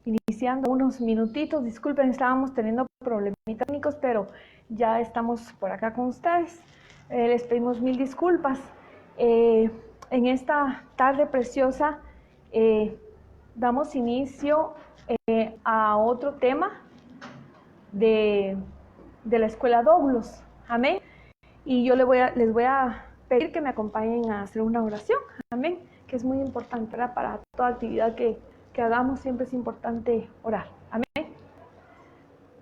iniciando unos minutitos. Disculpen, estábamos teniendo problemitas técnicos, pero ya estamos por acá con ustedes. Les pedimos mil disculpas. En esta tarde preciosa damos inicio a otro tema de la escuela Doulos. Amén. Y yo les voy a pedir que me acompañen a hacer una oración. Amén. Que es muy importante, ¿verdad? Para toda actividad que hagamos, siempre es importante orar. Amén.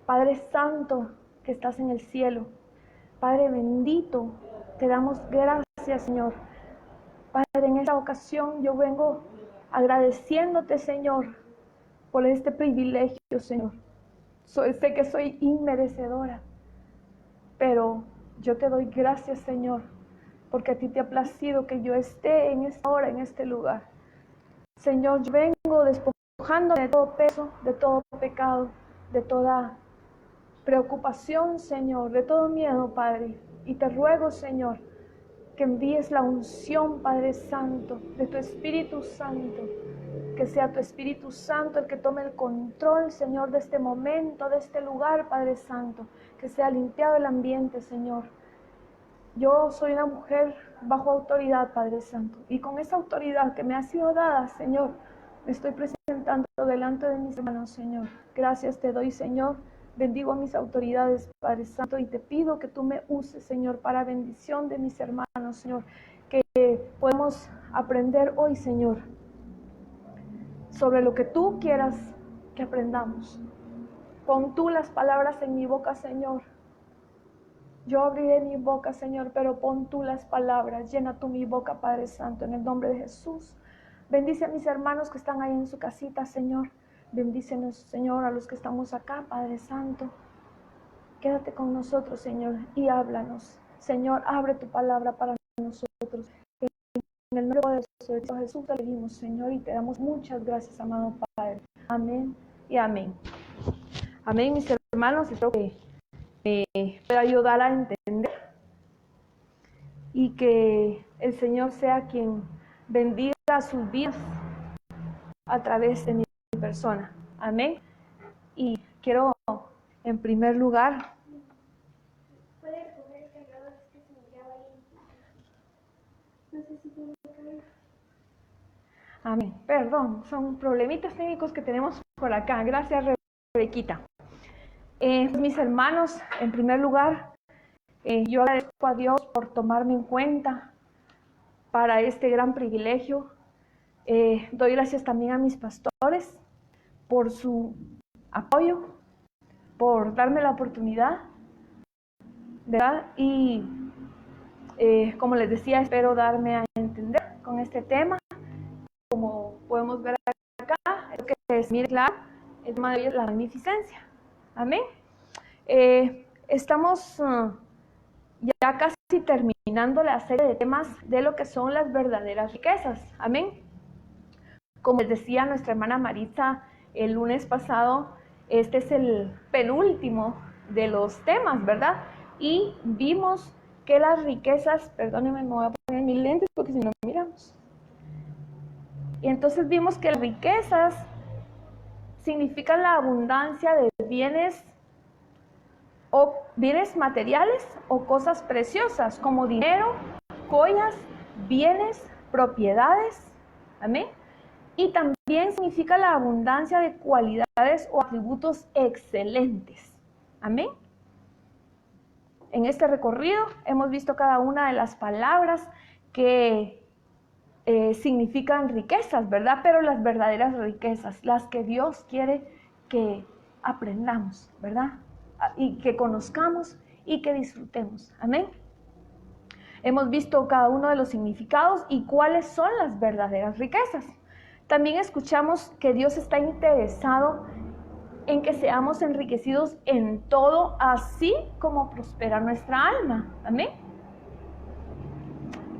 Padre Santo que estás en el cielo, Padre bendito, te damos gracias, Señor. Padre, en esta ocasión yo vengo agradeciéndote, Señor, por este privilegio, Señor. Sé que soy inmerecedora, pero yo te doy gracias, Señor, porque a ti te ha placido que yo esté en esta hora, en este lugar. Señor, yo vengo despojándome de todo peso, de todo pecado, de toda preocupación, Señor, de todo miedo, Padre. Y te ruego, Señor, que envíes la unción, Padre Santo, de tu Espíritu Santo. Que sea tu Espíritu Santo el que tome el control, Señor, de este momento, de este lugar, Padre Santo. Que sea limpiado el ambiente, Señor. Yo soy una mujer bajo autoridad, Padre Santo. Y con esa autoridad que me ha sido dada, Señor, me estoy presentando delante de mis hermanos, Señor. Gracias te doy, Señor. Bendigo a mis autoridades, Padre Santo, y te pido que tú me uses, Señor, para bendición de mis hermanos, Señor. Que podamos aprender hoy, Señor, sobre lo que tú quieras que aprendamos. Pon tú las palabras en mi boca, Señor. Yo abriré mi boca, Señor, pero pon tú las palabras. Llena tú mi boca, Padre Santo, en el nombre de Jesús. Bendice a mis hermanos que están ahí en su casita, Señor. Bendícenos, Señor, a los que estamos acá, Padre Santo. Quédate con nosotros, Señor, y háblanos. Señor, abre tu palabra para nosotros. En el nombre de Jesús te pedimos, Señor, y te damos muchas gracias, amado Padre. Amén y amén. Amén, mis hermanos. Espero que pueda ayudar a entender y que el Señor sea quien bendiga sus vidas a través de mi persona. Amén. Y quiero, en primer lugar, amén. Perdón, son problemitas técnicos que tenemos por acá. Gracias, Rebequita. Mis hermanos, en primer lugar, yo agradezco a Dios por tomarme en cuenta para este gran privilegio. Doy gracias también a mis pastores por su apoyo, por darme la oportunidad, ¿verdad? Y como les decía, espero darme a entender con este tema. Como podemos ver acá, es que es, mire, claro, el tema de hoy es la magnificencia. Amén. Estamos ya casi terminando la serie de temas de lo que son las verdaderas riquezas. Amén. Como les decía nuestra hermana Maritza el lunes pasado, este es el penúltimo de los temas, ¿verdad? Y vimos que las riquezas, perdónenme, me voy a poner mis lentes porque si no miramos. Y entonces vimos que las riquezas significan la abundancia de bienes o bienes materiales o cosas preciosas como dinero, joyas, bienes, propiedades. Amén. Y también significa la abundancia de cualidades o atributos excelentes. Amén. En este recorrido hemos visto cada una de las palabras que significan riquezas, ¿verdad? Pero las verdaderas riquezas, las que Dios quiere que aprendamos, ¿verdad? Y que conozcamos y que disfrutemos. Amén. Hemos visto cada uno de los significados y cuáles son las verdaderas riquezas. También escuchamos que Dios está interesado en que seamos enriquecidos en todo, así como prospera nuestra alma. Amén.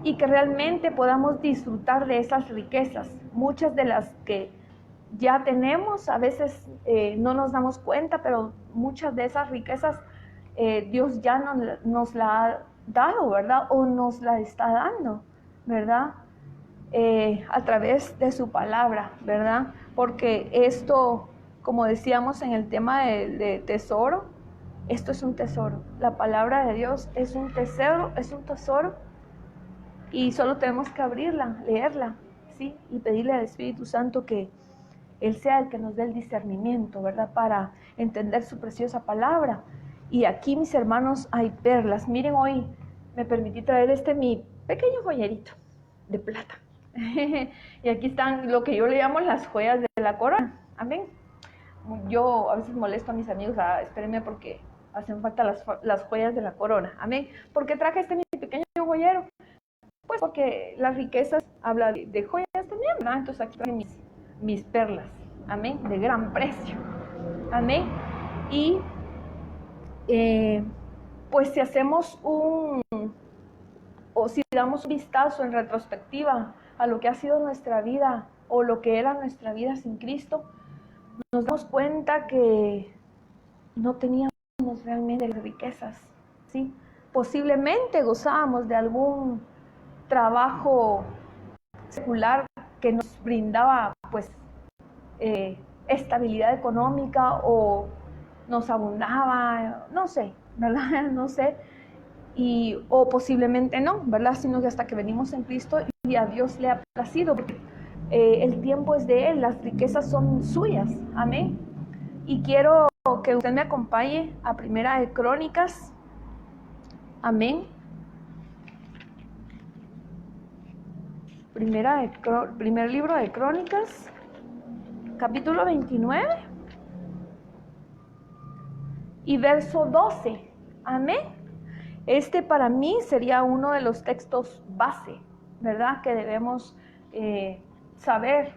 Y que realmente podamos disfrutar de esas riquezas. Muchas de las que ya tenemos, a veces no nos damos cuenta, pero muchas de esas riquezas Dios ya nos la ha dado, ¿verdad? O nos la está dando, ¿verdad? A través de su palabra, ¿verdad? Porque esto, como decíamos en el tema de tesoro, esto es un tesoro. La palabra de Dios es un tesoro y solo tenemos que abrirla, leerla, ¿sí? Y pedirle al Espíritu Santo que Él sea el que nos dé el discernimiento, ¿verdad? Para entender su preciosa palabra. Y aquí, mis hermanos, hay perlas. Miren, hoy me permití traer mi pequeño joyerito de plata. Y aquí están lo que yo le llamo las joyas de la corona. Amén. Yo a veces molesto a mis amigos, espérenme porque hacen falta las joyas de la corona. Amén. ¿Por qué traje mi pequeño joyero? Pues porque las riquezas habla de joyas también, ¿verdad? Entonces aquí traje mis perlas. Amén. De gran precio. Amén. Y pues si hacemos si damos un vistazo en retrospectiva a lo que ha sido nuestra vida o lo que era nuestra vida sin Cristo, nos damos cuenta que no teníamos realmente riquezas, ¿sí? Posiblemente gozábamos de algún trabajo secular que nos brindaba pues estabilidad económica o nos abundaba, no sé, ¿verdad? No sé. O posiblemente no, ¿verdad? Sino que hasta que venimos en Cristo y a Dios le ha placido, porque el tiempo es de Él, las riquezas son suyas, amén. Y quiero que usted me acompañe a Primera de Crónicas, amén. Primer libro de Crónicas, capítulo 29 y verso 12, amén. Para mí sería uno de los textos base, ¿verdad? Que debemos saber.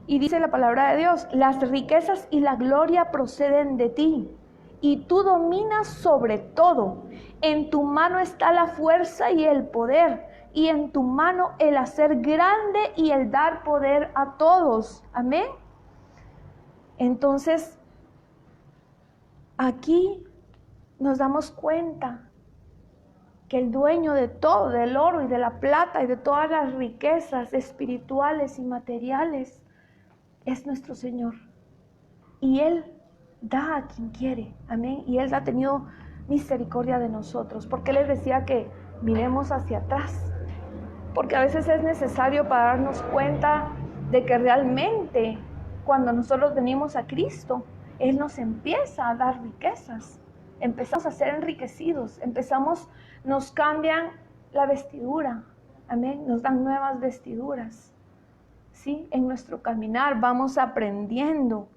Y dice la palabra de Dios: las riquezas y la gloria proceden de ti, y tú dominas sobre todo. En tu mano está la fuerza y el poder, y en tu mano el hacer grande y el dar poder a todos. Amén. Entonces, aquí nos damos cuenta que el dueño de todo, del oro y de la plata y de todas las riquezas espirituales y materiales, es nuestro Señor. Y Él da a quien quiere, amén. Y Él ha tenido misericordia de nosotros, porque les decía que miremos hacia atrás, porque a veces es necesario para darnos cuenta de que realmente cuando nosotros venimos a Cristo, Él nos empieza a dar riquezas. Empezamos a ser enriquecidos, nos cambian la vestidura, amén, nos dan nuevas vestiduras, ¿sí? En nuestro caminar vamos aprendiendo,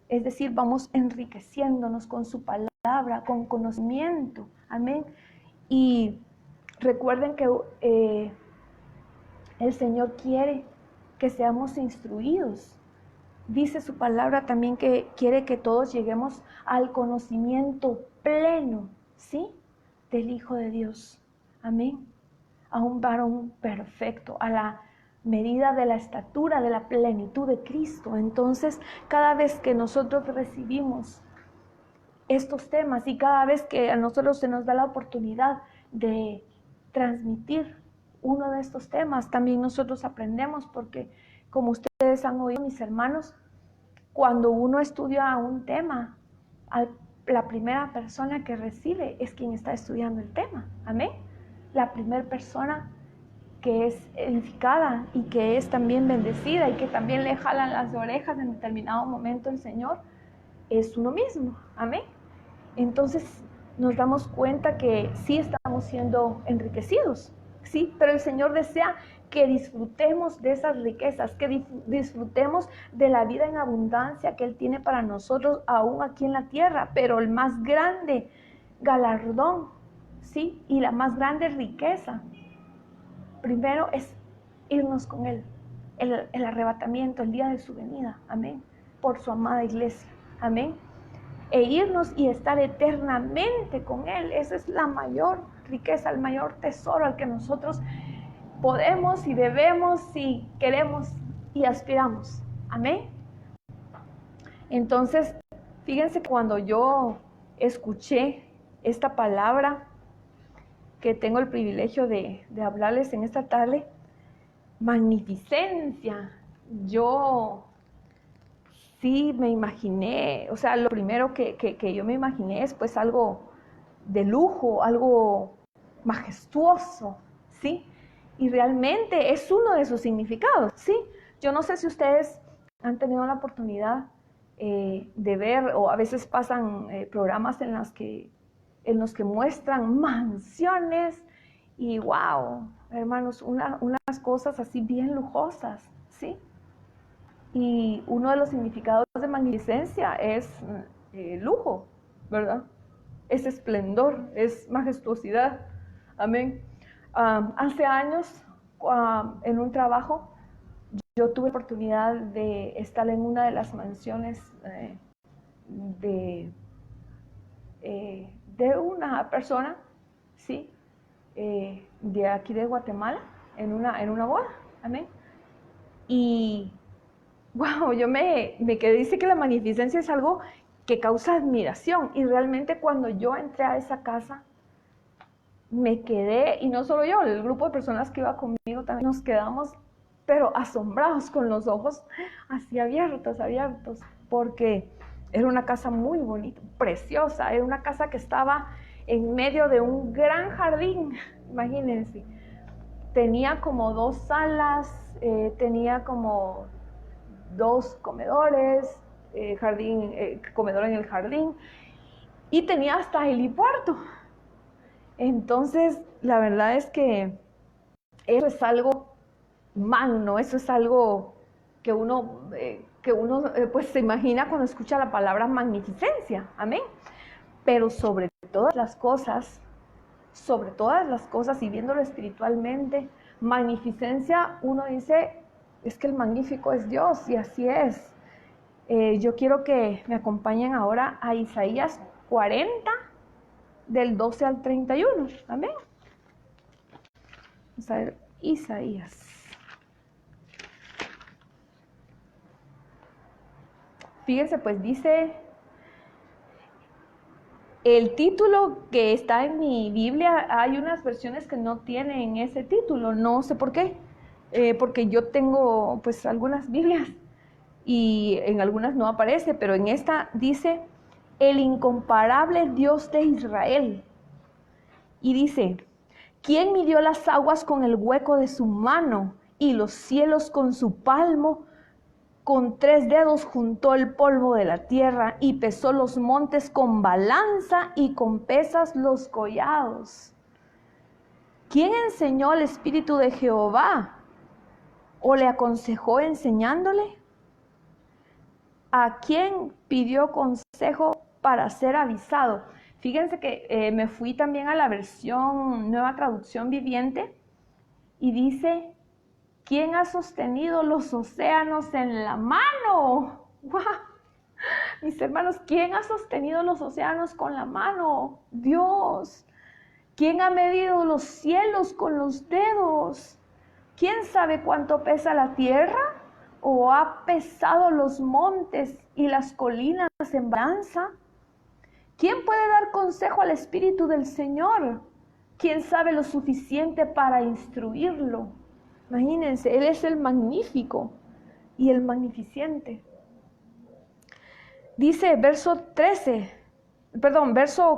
es decir, vamos enriqueciéndonos con su palabra, con conocimiento, amén. Y recuerden que el Señor quiere que seamos instruidos. Dice su palabra también que quiere que todos lleguemos al conocimiento pleno, ¿sí? Del Hijo de Dios. Amén. A un varón perfecto, a la medida de la estatura, de la plenitud de Cristo. Entonces, cada vez que nosotros recibimos estos temas y cada vez que a nosotros se nos da la oportunidad de transmitir uno de estos temas, también nosotros aprendemos, porque como ustedes han oído, mis hermanos, cuando uno estudia un tema, la primera persona que recibe es quien está estudiando el tema, amén. La primera persona que es edificada y que es también bendecida y que también le jalan las orejas en determinado momento el Señor, es uno mismo, amén. Entonces nos damos cuenta que sí estamos siendo enriquecidos, sí, pero el Señor desea que disfrutemos de esas riquezas, que disfrutemos de la vida en abundancia que Él tiene para nosotros aún aquí en la tierra, pero el más grande galardón, sí, y la más grande riqueza, primero es irnos con Él, el arrebatamiento, el día de su venida, amén, por su amada iglesia, amén. E irnos y estar eternamente con Él. Esa es la mayor riqueza, el mayor tesoro al que nosotros podemos y debemos y queremos y aspiramos. Amén. Entonces, fíjense que cuando yo escuché esta palabra que tengo el privilegio de hablarles en esta tarde, magnificencia, yo sí me imaginé, o sea, lo primero que yo me imaginé es pues algo de lujo, algo majestuoso, ¿sí? Y realmente es uno de sus significados, ¿sí? Yo no sé si ustedes han tenido la oportunidad de ver, o a veces pasan programas en los que muestran mansiones y wow, hermanos, unas cosas así bien lujosas, ¿sí? Y uno de los significados de magnificencia es lujo, ¿verdad? Es esplendor, es majestuosidad. Amén. Hace años, en un trabajo, yo tuve la oportunidad de estar en una de las mansiones de, de una persona, ¿sí? De aquí de Guatemala, en una boda. Amén. Y wow, yo me quedé, dice que la magnificencia es algo que causa admiración. Y realmente cuando yo entré a esa casa, me quedé, y no solo yo, el grupo de personas que iba conmigo también nos quedamos, pero asombrados con los ojos así abiertos, porque era una casa muy bonita, preciosa, era una casa que estaba en medio de un gran jardín, imagínense. Tenía como 2 salas, tenía como 2 comedores, comedor en el jardín, y tenía hasta helipuerto. Entonces, la verdad es que eso es algo magno, eso es algo que uno pues se imagina cuando escucha la palabra magnificencia, amén. Pero sobre todas las cosas, y viéndolo espiritualmente, magnificencia, uno dice, es que el magnífico es Dios, y así es. Yo quiero que me acompañen ahora a Isaías 40, del 12 al 31. Amén. Vamos a ver, Isaías. Fíjense, pues dice, el título que está en mi Biblia, hay unas versiones que no tienen ese título, no sé por qué, porque yo tengo pues algunas Biblias y en algunas no aparece, pero en esta dice, el incomparable Dios de Israel. Y dice, ¿quién midió las aguas con el hueco de su mano y los cielos con su palmo? Con 3 dedos juntó el polvo de la tierra y pesó los montes con balanza y con pesas los collados. ¿Quién enseñó al Espíritu de Jehová o le aconsejó enseñándole? ¿A quién pidió consejo para ser avisado? Fíjense que me fui también a la versión Nueva Traducción Viviente y dice, ¿quién ha sostenido los océanos en la mano? ¡Wow! Mis hermanos, ¿quién ha sostenido los océanos con la mano? Dios. ¿Quién ha medido los cielos con los dedos? ¿Quién sabe cuánto pesa la tierra? ¿O ha pesado los montes y las colinas en balanza? ¿Quién puede dar consejo al Espíritu del Señor? ¿Quién sabe lo suficiente para instruirlo? Imagínense, Él es el magnífico y el magnificente. Dice verso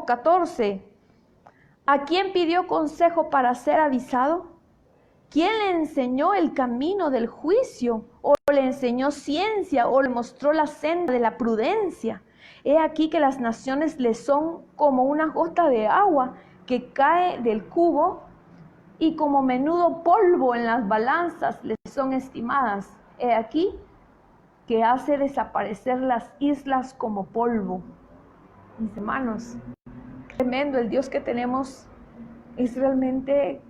14. ¿A quién pidió consejo para ser avisado? ¿Quién le enseñó el camino del juicio? ¿O le enseñó ciencia? ¿O le mostró la senda de la prudencia? He aquí que las naciones le son como una gota de agua que cae del cubo, y como menudo polvo en las balanzas le son estimadas. He aquí que hace desaparecer las islas como polvo. Mis hermanos, tremendo, el Dios que tenemos es realmente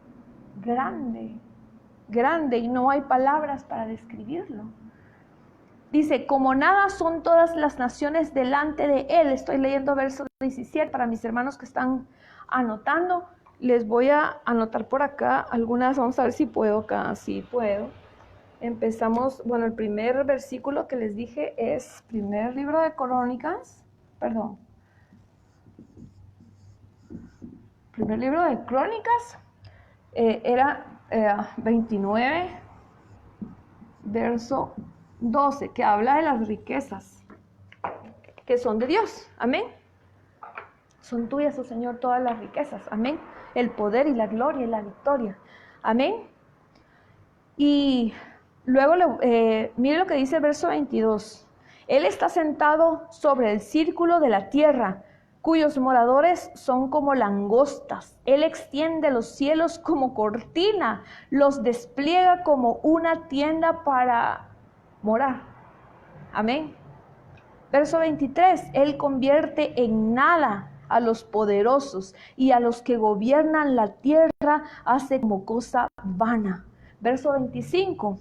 grande y no hay palabras para describirlo. Dice, como nada son todas las naciones delante de Él. Estoy leyendo verso 17 para mis hermanos que están anotando. Les voy a anotar por acá algunas, vamos a ver si puedo acá, sí puedo. Empezamos, bueno, el primer versículo que les dije es primer libro de Crónicas, primer libro de Crónicas, era 29, verso 12, que habla de las riquezas. que son de Dios. Amén. Son tuyas, oh Señor, todas las riquezas. Amén. El poder y la gloria y la victoria. Amén. Y luego, mire lo que dice el verso 22. Él está sentado sobre el círculo de la tierra, cuyos moradores son como langostas. Él extiende los cielos como cortina, los despliega como una tienda para morar. Amén. Verso 23. Él convierte en nada a los poderosos y a los que gobiernan la tierra hace como cosa vana. Verso 25.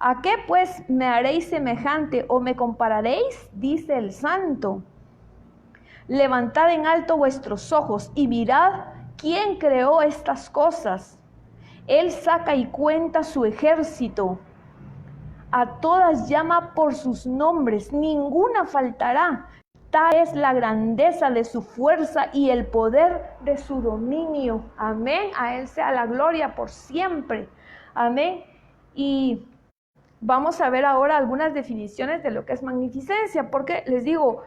¿A qué pues me haréis semejante o me compararéis? Dice el Santo. Levantad en alto vuestros ojos y mirad quién creó estas cosas. Él saca y cuenta su ejército. A todas llama por sus nombres, ninguna faltará. Tal es la grandeza de su fuerza y el poder de su dominio. Amén. A Él sea la gloria por siempre. Amén. Y vamos a ver ahora algunas definiciones de lo que es magnificencia, porque les digo,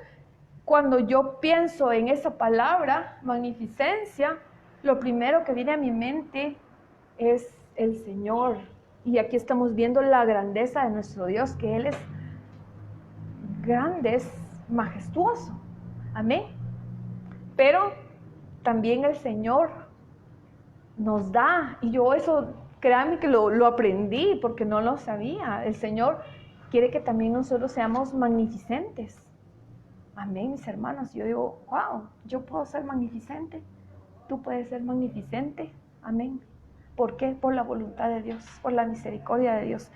cuando yo pienso en esa palabra, magnificencia, lo primero que viene a mi mente es el Señor. Y aquí estamos viendo la grandeza de nuestro Dios, que Él es grande, es majestuoso. Amén. Pero también el Señor nos da, y yo eso, créanme que lo aprendí porque no lo sabía. El Señor quiere que también nosotros seamos magnificentes. Amén, mis hermanos. Yo digo, wow, yo puedo ser magnificente. Tú puedes ser magnificente. Amén. ¿Por qué? Por la voluntad de Dios, por la misericordia de Dios.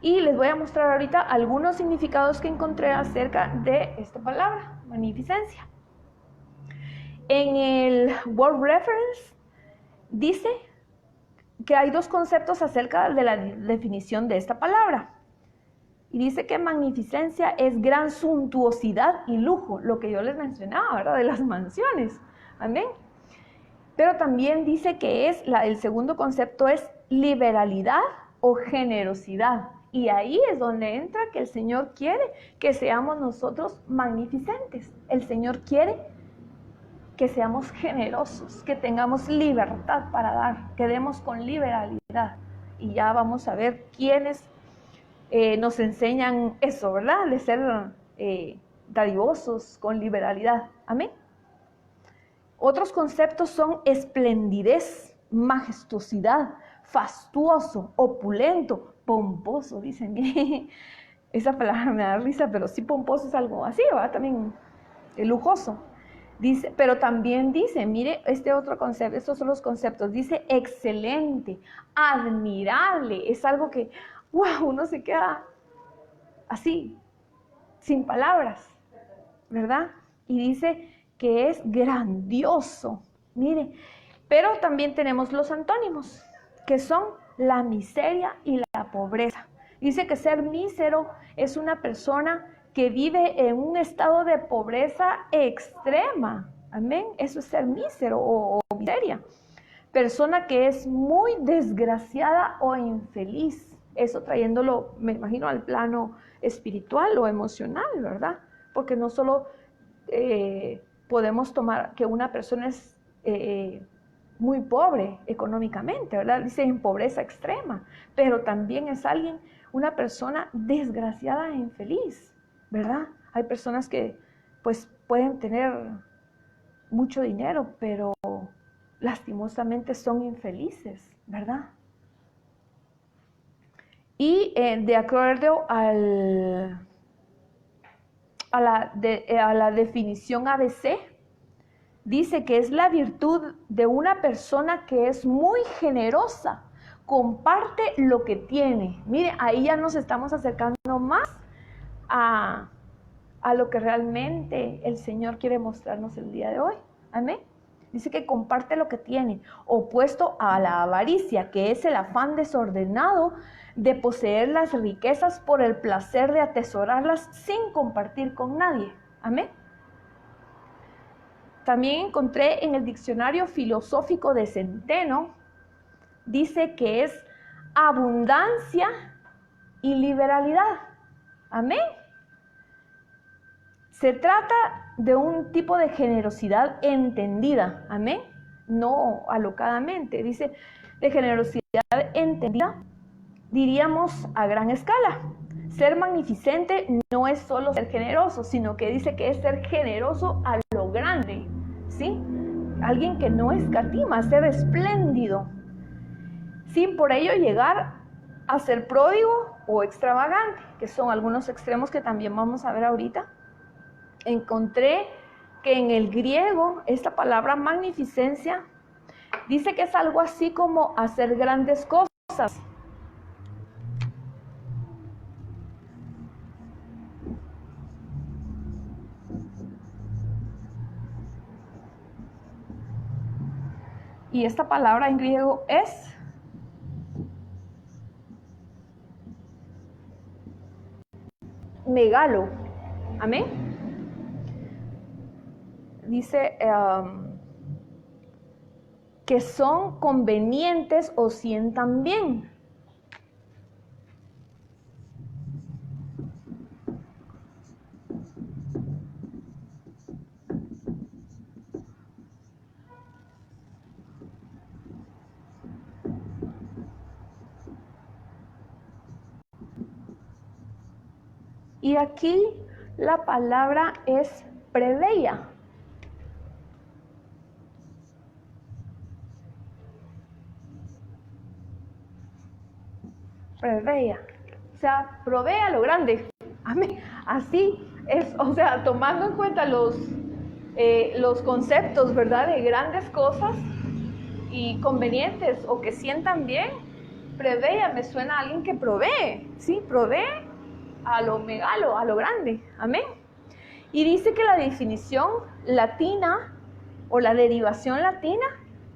Y les voy a mostrar ahorita algunos significados que encontré acerca de esta palabra, magnificencia. En el Word Reference dice que hay dos conceptos acerca de la definición de esta palabra. Y dice que magnificencia es gran suntuosidad y lujo, lo que yo les mencionaba, ¿verdad? De las mansiones. Amén. Pero también dice que el segundo concepto es liberalidad o generosidad. Y ahí es donde entra que el Señor quiere que seamos nosotros magnificentes. El Señor quiere que seamos generosos, que tengamos libertad para dar, que demos con liberalidad. Y ya vamos a ver quiénes nos enseñan eso, ¿verdad? De ser dadivosos con liberalidad. Amén. Otros conceptos son esplendidez, majestuosidad, fastuoso, opulento, pomposo, dicen. Esa palabra me da risa, pero sí pomposo es algo así, ¿verdad? También lujoso. Dice, pero también dice, mire este otro concepto, estos son los conceptos, dice excelente, admirable, es algo que, wow, uno se queda así, sin palabras, ¿verdad? Y dice que es grandioso, mire, pero también tenemos los antónimos, que son la miseria y la pobreza. Dice que ser mísero es una persona que vive en un estado de pobreza extrema. Amén. Eso es ser mísero o miseria. Persona que es muy desgraciada o infeliz. Eso trayéndolo, me imagino, al plano espiritual o emocional, ¿verdad? Porque no solo podemos tomar que una persona es muy pobre económicamente, ¿verdad? Dice en pobreza extrema, pero también es una persona desgraciada e infeliz, ¿verdad? Hay personas que pues pueden tener mucho dinero, pero lastimosamente son infelices, ¿verdad? Y de acuerdo a la definición ABC, dice que es la virtud de una persona que es muy generosa, comparte lo que tiene. Mire, ahí ya nos estamos acercando más a lo que realmente el Señor quiere mostrarnos el día de hoy. Amén. Dice que comparte lo que tiene, opuesto a la avaricia, que es el afán desordenado de poseer las riquezas por el placer de atesorarlas sin compartir con nadie. Amén. También encontré en el diccionario filosófico de Centeno, dice que es abundancia y liberalidad. Amén. Se trata de un tipo de generosidad entendida, amén, no alocadamente. Dice, de generosidad entendida, diríamos a gran escala. Ser magnificente no es solo ser generoso, sino que dice que es ser generoso a lo grande, ¿sí? Alguien que no escatima, ser espléndido, sin por ello llegar a ser pródigo o extravagante, que son algunos extremos que también vamos a ver ahorita. Encontré que en el griego esta palabra magnificencia dice que es algo así como hacer grandes cosas. Y esta palabra en griego es megalo. Amén. Dice que son convenientes o sientan bien. Y aquí la palabra es preveia. Preveia. O sea, provee a lo grande. Amén. Así es, o sea, tomando en cuenta los conceptos, ¿verdad? De grandes cosas y convenientes o que sientan bien. Preveia me suena a alguien que provee, ¿sí? Provee a lo megalo, a lo grande. Amén. Y dice que la definición latina o la derivación latina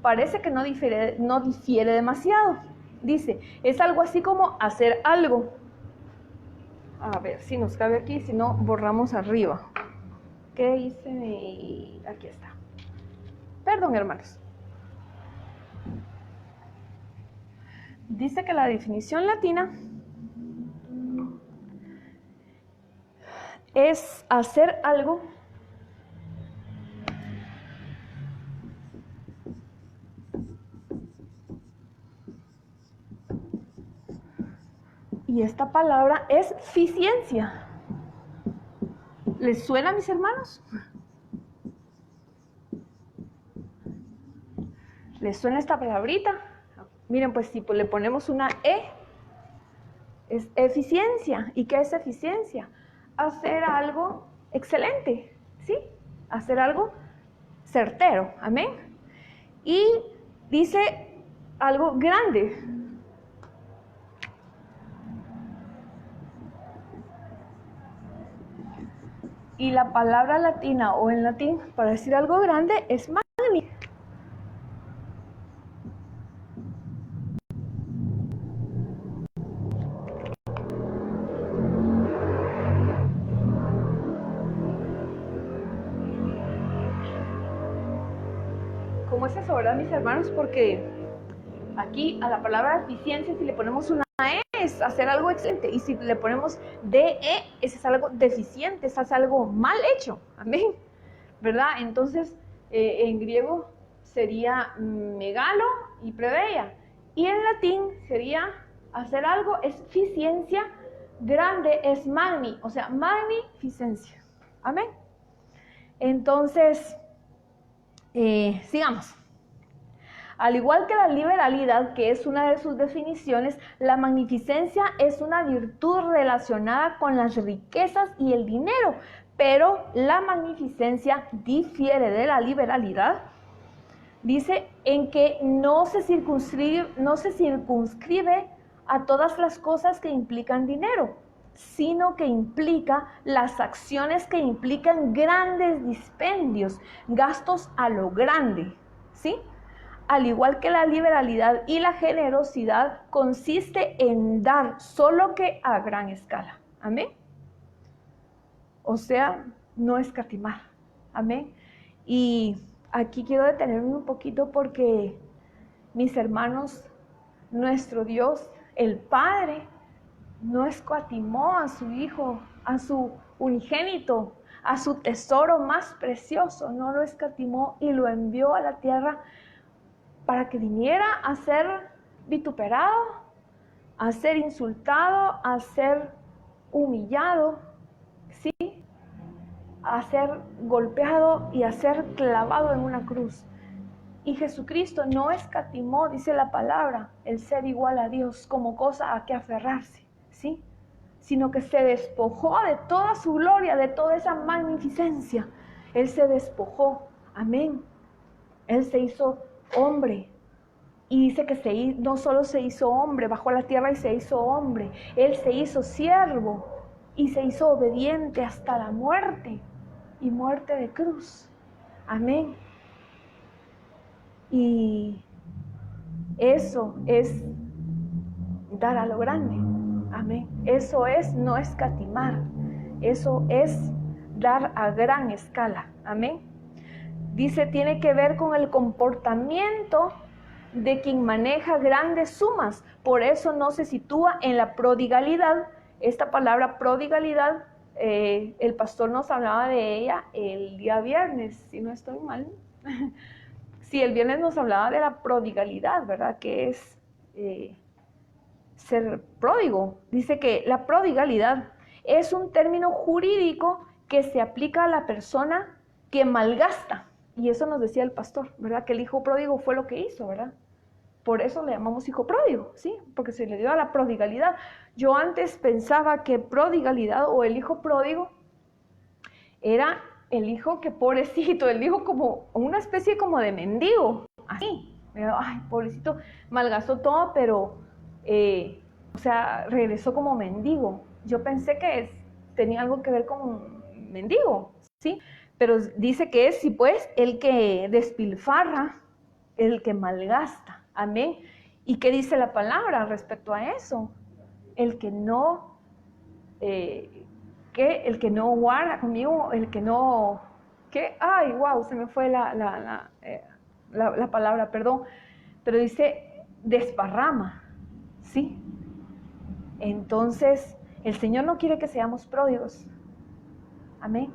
parece que no difiere demasiado. Dice, es algo así como hacer algo. A ver si nos cabe aquí, si no borramos arriba. ¿Qué hice? Aquí está. Perdón, hermanos. Dice que la definición latina es hacer algo y esta palabra es eficiencia. ¿Les suena, mis hermanos? ¿Les suena esta palabrita? Miren, pues si le ponemos una E, es eficiencia. ¿Y qué es eficiencia? Hacer algo excelente, ¿sí? Hacer algo certero, amén. Y dice algo grande. Y la palabra latina o en latín para decir algo grande es magni. ¿Cómo es eso, verdad, mis hermanos? Porque aquí a la palabra eficiencia, si le ponemos una E, es hacer algo excelente. Y si le ponemos DE, es algo deficiente, es algo mal hecho. Amén. ¿Verdad? Entonces, en griego sería megalo y preveia. Y en latín sería hacer algo, es eficiencia, grande es magni, o sea, magnificencia. Amén. Entonces, sigamos. Al igual que la liberalidad, que es una de sus definiciones, la magnificencia es una virtud relacionada con las riquezas y el dinero, pero la magnificencia difiere de la liberalidad, dice, en que no se circunscribe a todas las cosas que implican dinero, sino que implica las acciones que implican grandes dispendios, gastos a lo grande, ¿sí? Al igual que la liberalidad y la generosidad, consiste en dar, solo que a gran escala. Amén. O sea, no escatimar. Amén. Y aquí quiero detenerme un poquito porque, mis hermanos, nuestro Dios, el Padre, no escatimó a su Hijo, a su unigénito, a su tesoro más precioso, no lo escatimó y lo envió a la tierra para que viniera a ser vituperado, a ser insultado, a ser humillado, ¿sí? A ser golpeado y a ser clavado en una cruz. Y Jesucristo no escatimó, dice la palabra, el ser igual a Dios como cosa a que aferrarse, ¿sí? Sino que se despojó de toda su gloria, de toda esa magnificencia. Él se despojó, amén. Él se hizo hombre. Y dice que no solo se hizo hombre, bajó a la tierra y se hizo hombre. Él se hizo siervo y se hizo obediente hasta la muerte y muerte de cruz. Amén. Y eso es dar a lo grande. Amén. Eso es no escatimar. Eso es dar a gran escala. Amén. Dice, tiene que ver con el comportamiento de quien maneja grandes sumas. Por eso no se sitúa en la prodigalidad. Esta palabra prodigalidad, el pastor nos hablaba de ella el día viernes, si no estoy mal. Sí, el viernes nos hablaba de la prodigalidad, ¿verdad? Que es ser pródigo. Dice que la prodigalidad es un término jurídico que se aplica a la persona que malgasta. Y eso nos decía el pastor, ¿verdad? Que el hijo pródigo fue lo que hizo, ¿verdad? Por eso le llamamos hijo pródigo, ¿sí? Porque se le dio a la prodigalidad. Yo antes pensaba que prodigalidad o el hijo pródigo era el hijo que pobrecito, el hijo como una especie como de mendigo, así. Ay, pobrecito, malgastó todo, pero, o sea, regresó como mendigo. Yo pensé que tenía algo que ver con un mendigo, ¿sí? Pero dice que es, sí, pues, el que despilfarra, el que malgasta. Amén. ¿Y qué dice la palabra respecto a eso? El que no, el que no guarda conmigo, el que no, ¿qué? Ay, wow, se me fue la palabra, perdón. Pero dice desparrama, ¿sí? Entonces, el Señor no quiere que seamos pródigos. Amén.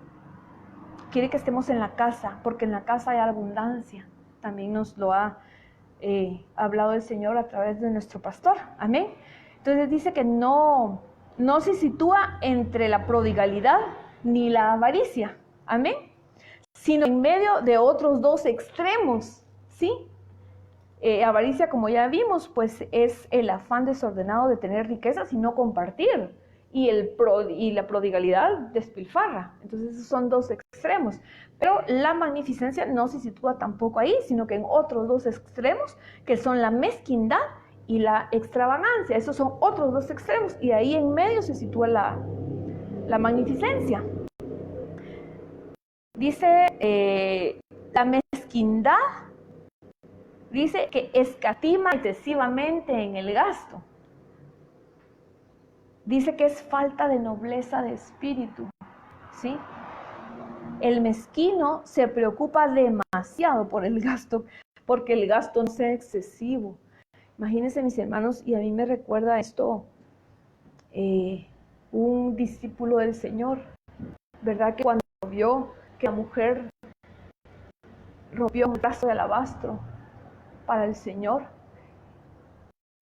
Quiere que estemos en la casa, porque en la casa hay abundancia. También nos lo ha hablado el Señor a través de nuestro pastor. Amén. Entonces dice que no se sitúa entre la prodigalidad ni la avaricia. Amén. Sino en medio de otros dos extremos. ¿Sí? Avaricia, como ya vimos, pues es el afán desordenado de tener riquezas y no compartir. Y la prodigalidad despilfarra. Entonces esos son dos extremos. Pero la magnificencia no se sitúa tampoco ahí, sino que en otros dos extremos, que son la mezquindad y la extravagancia. Esos son otros dos extremos. Y ahí en medio se sitúa la magnificencia. Dice la mezquindad, dice que escatima excesivamente en el gasto. Dice que es falta de nobleza de espíritu, ¿sí? El mezquino se preocupa demasiado por el gasto, porque el gasto no sea excesivo. Imagínense, mis hermanos, y a mí me recuerda esto, un discípulo del Señor, ¿verdad? Que cuando vio que la mujer rompió un vaso de alabastro para el Señor,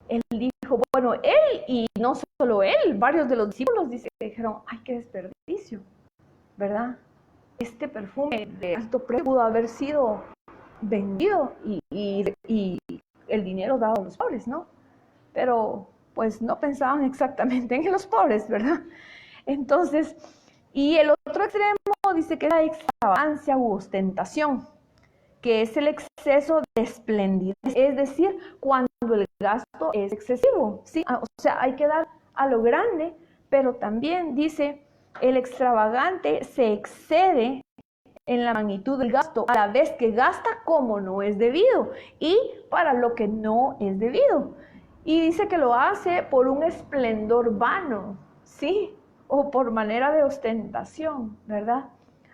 él dijo, bueno, él y no solo él, varios de los discípulos dijeron, ay, qué desperdicio, ¿verdad? Este perfume de alto precio pudo haber sido vendido y el dinero dado a los pobres, ¿no? Pero pues no pensaban exactamente en los pobres, ¿verdad? Entonces, y el otro extremo dice que es la extravagancia u ostentación, que es el exceso de esplendidez, es decir, cuando el gasto es excesivo, ¿sí? O sea, hay que dar a lo grande, pero también dice, el extravagante se excede en la magnitud del gasto, a la vez que gasta como no es debido y para lo que no es debido. Y dice que lo hace por un esplendor vano, ¿sí? O por manera de ostentación, ¿verdad?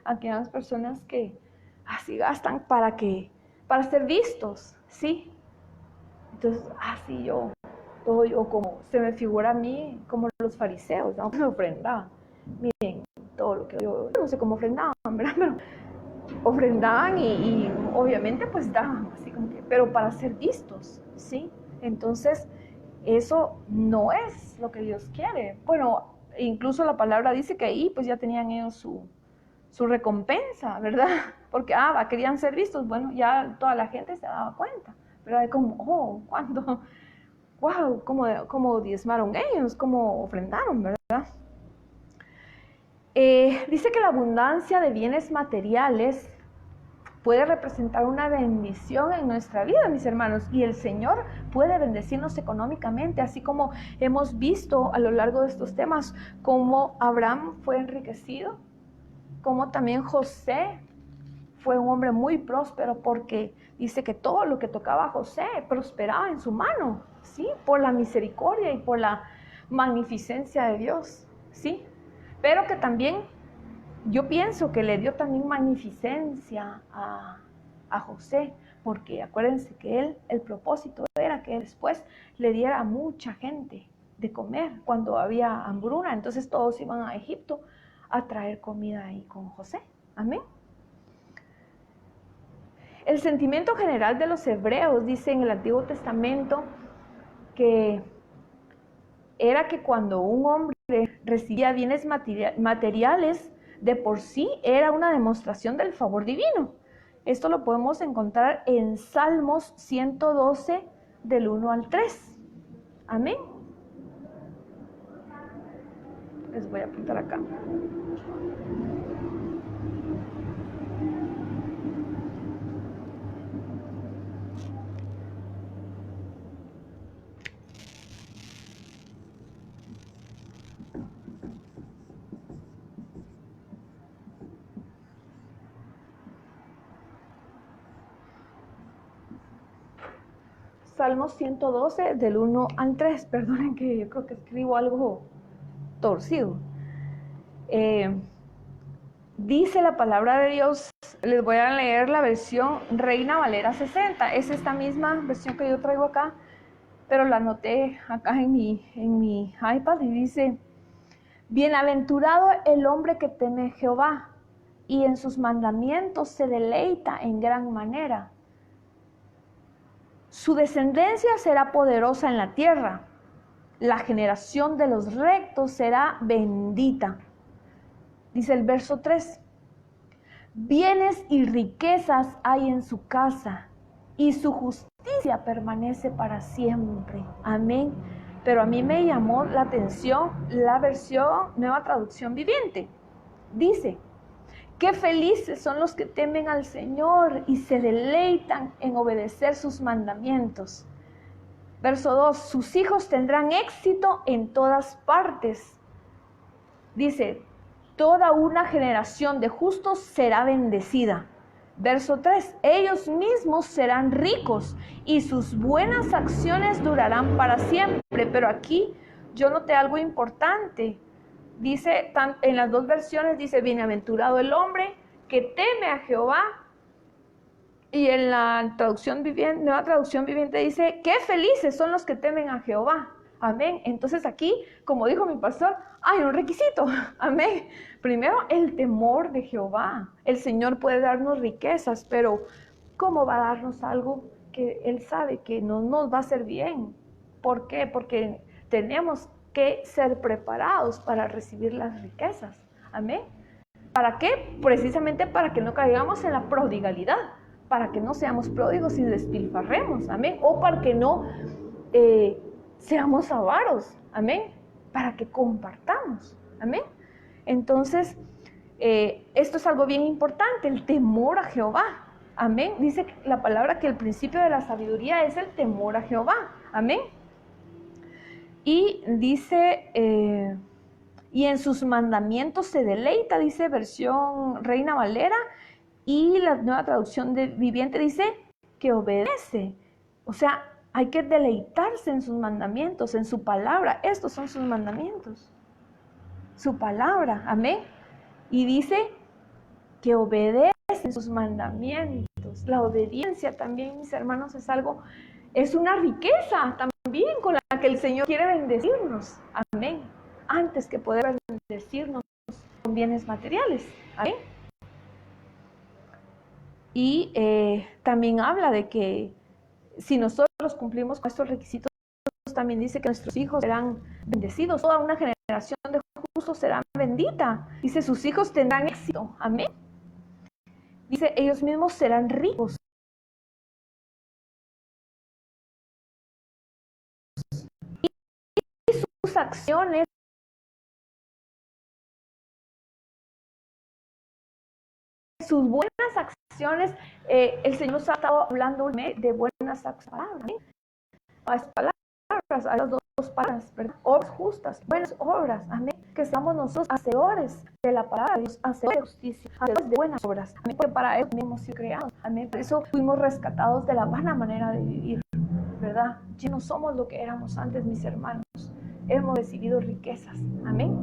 Aquellas personas que así gastan para ser vistos, ¿sí? Entonces, así todo yo como, se me figura a mí como los fariseos, ¿no? Me ofrendaban. Miren, todo lo que yo no sé cómo ofrendaban, ¿verdad? Pero ofrendaban y obviamente pues daban, así como que, pero para ser vistos, ¿sí? Entonces, eso no es lo que Dios quiere. Bueno, incluso la palabra dice que ahí pues ya tenían ellos su recompensa, ¿verdad? Porque, querían ser vistos, bueno, ya toda la gente se daba cuenta, ¿verdad? De como, cuando, wow, cómo diezmaron ellos, cómo ofrendaron, ¿verdad? Dice que la abundancia de bienes materiales puede representar una bendición en nuestra vida, mis hermanos, y el Señor puede bendecirnos económicamente, así como hemos visto a lo largo de estos temas, cómo Abraham fue enriquecido, como también José fue un hombre muy próspero, porque dice que todo lo que tocaba a José prosperaba en su mano, ¿sí? Por la misericordia y por la magnificencia de Dios, ¿sí? Pero que también yo pienso que le dio también magnificencia a José, porque acuérdense que el propósito era que él después le diera a mucha gente de comer cuando había hambruna, entonces todos iban a Egipto a traer comida ahí con José. Amén. El sentimiento general de los hebreos, dice en el Antiguo Testamento, que era que cuando un hombre recibía bienes materiales, de por sí era una demostración del favor divino. Esto lo podemos encontrar en Salmos 112, del 1 al 3. Amén. Les voy a apuntar acá. Salmos 112, del 1 al 3. Perdonen que yo creo que escribo algo torcido. Dice la palabra de Dios, les voy a leer la versión Reina Valera 60. Es esta misma versión que yo traigo acá, pero la anoté acá en mi iPad y dice: bienaventurado el hombre que teme a Jehová y en sus mandamientos se deleita en gran manera. Su descendencia será poderosa en la tierra. La generación de los rectos será bendita. Dice el verso 3. Bienes y riquezas hay en su casa, y su justicia permanece para siempre. Amén. Pero a mí me llamó la atención la versión Nueva Traducción Viviente. Dice: qué felices son los que temen al Señor y se deleitan en obedecer sus mandamientos. Verso 2, sus hijos tendrán éxito en todas partes. Dice: toda una generación de justos será bendecida. Verso 3, ellos mismos serán ricos y sus buenas acciones durarán para siempre. Pero aquí yo noté algo importante. Dice, en las dos versiones dice: bienaventurado el hombre que teme a Jehová. Y en la Nueva Traducción Viviente dice: qué felices son los que temen a Jehová. Amén. Entonces aquí, como dijo mi pastor, hay un requisito. Amén. Primero, el temor de Jehová. El Señor puede darnos riquezas, pero ¿cómo va a darnos algo que Él sabe que no nos va a hacer bien? ¿Por qué? Porque tenemos que ser preparados para recibir las riquezas. Amén. ¿Para qué? Precisamente para que no caigamos en la prodigalidad, para que no seamos pródigos y despilfarremos, amén, o para que no seamos avaros, amén, para que compartamos, amén. Entonces, esto es algo bien importante, el temor a Jehová, amén. Dice la palabra que el principio de la sabiduría es el temor a Jehová, amén. Y dice, y en sus mandamientos se deleita, dice versión Reina Valera, y la Nueva Traducción Viviente dice que obedece. O sea, hay que deleitarse en sus mandamientos, en su palabra. Estos son sus mandamientos, su palabra, amén. Y dice que obedece en sus mandamientos. La obediencia también, mis hermanos, es una riqueza también con la que el Señor quiere bendecirnos, amén. Antes que poder bendecirnos, bienes materiales. ¿Amén? Y también habla de que si nosotros cumplimos con estos requisitos, también dice que nuestros hijos serán bendecidos. Toda una generación de justos será bendita. Dice, sus hijos tendrán éxito. Amén. Dice, ellos mismos serán ricos. Y sus acciones, sus buenas acciones, el Señor nos ha estado hablando de buenas acciones. A esas palabras, a las dos palabras, ¿verdad? Obras justas, buenas obras, amén. Que seamos nosotros hacedores de la palabra de Dios, hacedores de justicia, hacedores de buenas obras, amén. Porque para eso hemos sido creados, amén. Por eso fuimos rescatados de la vana manera de vivir, ¿verdad? Ya no somos lo que éramos antes, mis hermanos. Hemos recibido riquezas, amén.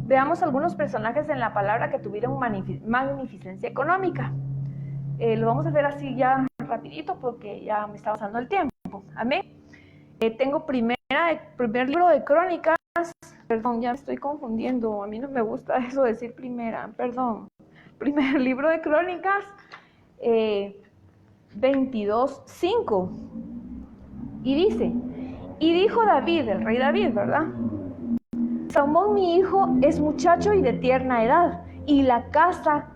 Veamos algunos personajes en la palabra que tuvieron magnificencia económica. Lo vamos a hacer así ya rapidito porque ya me está pasando el tiempo. Amén. Tengo primer libro de Crónicas. Perdón, ya me estoy confundiendo. A mí no me gusta eso de decir primera. Perdón. Primer libro de Crónicas, 22:5. Y dice, y dijo David, el rey David, ¿verdad? Salomón mi hijo es muchacho y de tierna edad, y la casa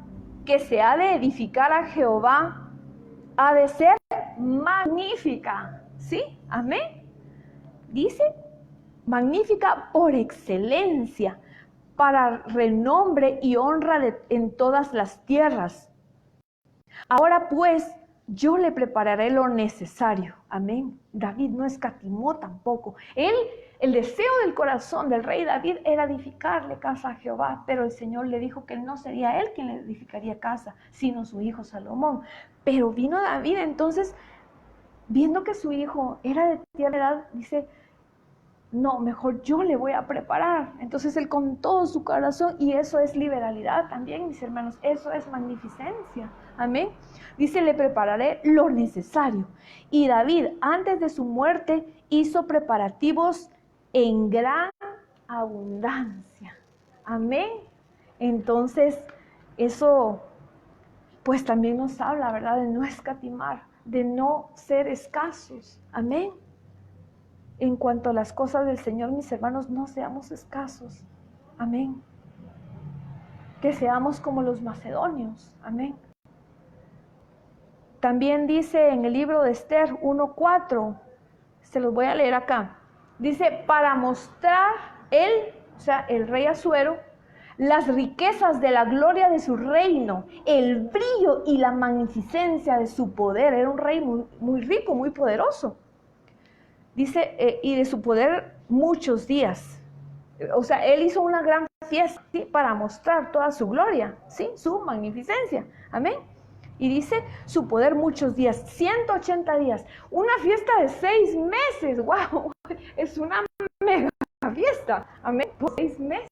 que se ha de edificar a Jehová ha de ser magnífica. ¿Sí? Amén. Dice, magnífica por excelencia, para renombre y honra en todas las tierras. Ahora pues, yo le prepararé lo necesario. Amén. David no escatimó tampoco. El deseo del corazón del rey David era edificarle casa a Jehová, pero el Señor le dijo que no sería él quien le edificaría casa, sino su hijo Salomón. Pero vino David entonces, viendo que su hijo era de tierna edad, dice, no, mejor yo le voy a preparar. Entonces él con todo su corazón, y eso es liberalidad también, mis hermanos, eso es magnificencia. Amén. Dice, le prepararé lo necesario. Y David, antes de su muerte, hizo preparativos en gran abundancia. Amén. Entonces, eso pues también nos habla, ¿verdad? De no escatimar, de no ser escasos. Amén. En cuanto a las cosas del Señor, mis hermanos, no seamos escasos. Amén. Que seamos como los macedonios. Amén. También dice en el libro de Esther 1:4, se los voy a leer acá. Dice, para mostrar él, o sea, el rey Asuero, las riquezas de la gloria de su reino, el brillo y la magnificencia de su poder. Era un rey muy, muy rico, muy poderoso. Dice, y de su poder muchos días. O sea, él hizo una gran fiesta, ¿sí? Para mostrar toda su gloria, ¿sí? Su magnificencia. Amén. Y dice, su poder muchos días, 180 días. Una fiesta de 6 meses. ¡Wow! Es una mega fiesta. Amén. Por 6 meses.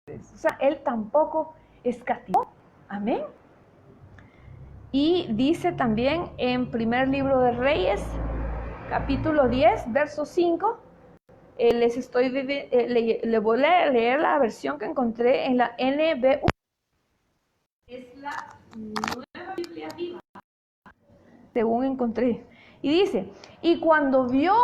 O sea, él tampoco escatimó. Amén. Y dice también en primer libro de Reyes, capítulo 10, verso 5, le voy a leer la versión que encontré en la NBU. Es la Nueva Biblia Viva, según encontré. Y dice, y cuando vio